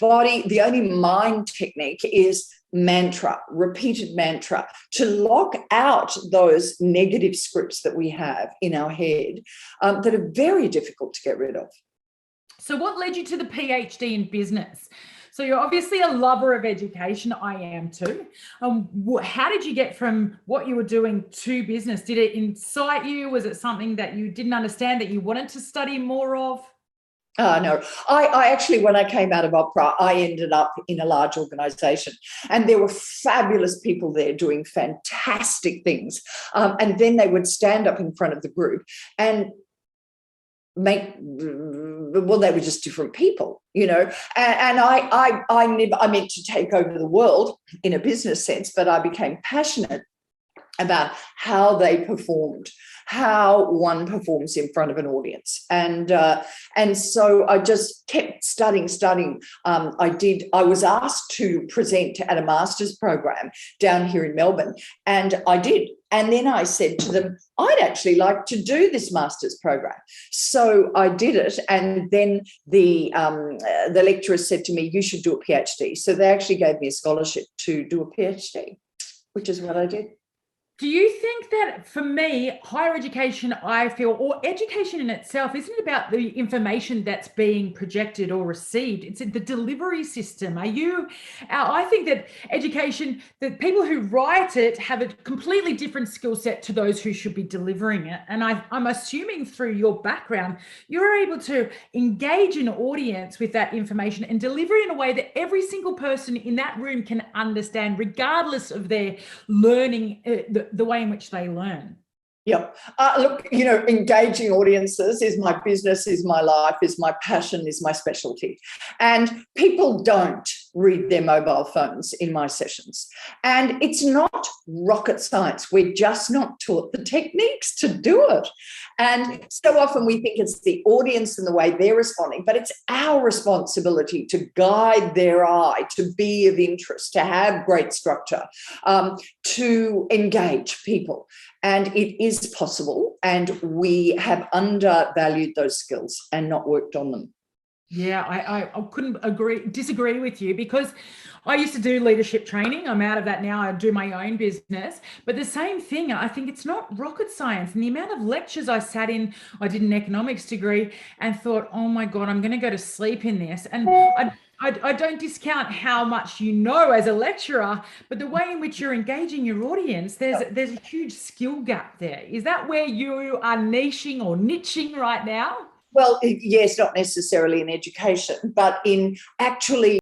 the only mind technique is mantra, repeated mantra, to lock out those negative scripts that we have in our head that are very difficult to get rid of. So what led you to the PhD in business? So you're obviously a lover of education. I am too. How did you get from what you were doing to business? Did it incite you? Was it something that you didn't understand that you wanted to study more of? No, I actually, when I came out of opera, I ended up in a large organization, and there were fabulous people there doing fantastic things. And then they would stand up in front of the group and they were just different people, and I meant to take over the world in a business sense, but I became passionate about how they performed, how one performs in front of an audience. And so I just kept studying. I was asked to present at a master's program down here in Melbourne, and I did. And then I said to them, I'd actually like to do this master's program. So I did it. And then the lecturer said to me, you should do a PhD. So they actually gave me a scholarship to do a PhD, which is what I did. Do you think that, for me, higher education, I feel, or education in itself, isn't about the information that's being projected or received? It's the delivery system. I think that education, the people who write it have a completely different skill set to those who should be delivering it. And I'm assuming through your background, you're able to engage an audience with that information and deliver it in a way that every single person in that room can understand, regardless of their learning, the way in which they learn. Yep. Look, engaging audiences is my business, is my life, is my passion, is my specialty. And people don't read their mobile phones in my sessions. And it's not rocket science. We're just not taught the techniques to do it. And so often we think it's the audience and the way they're responding, but it's our responsibility to guide their eye, to be of interest, to have great structure, to engage people. And it is possible, and we have undervalued those skills and not worked on them. Yeah, I couldn't disagree with you, because I used to do leadership training. I'm out of that now. I do my own business. But the same thing, I think it's not rocket science. And the amount of lectures I sat in, I did an economics degree and thought, oh my God, I'm going to go to sleep in this. And I don't discount how much you know as a lecturer, but the way in which you're engaging your audience, there's a huge skill gap there. Is that where you are niching right now? Well, yes, not necessarily in education, but in actually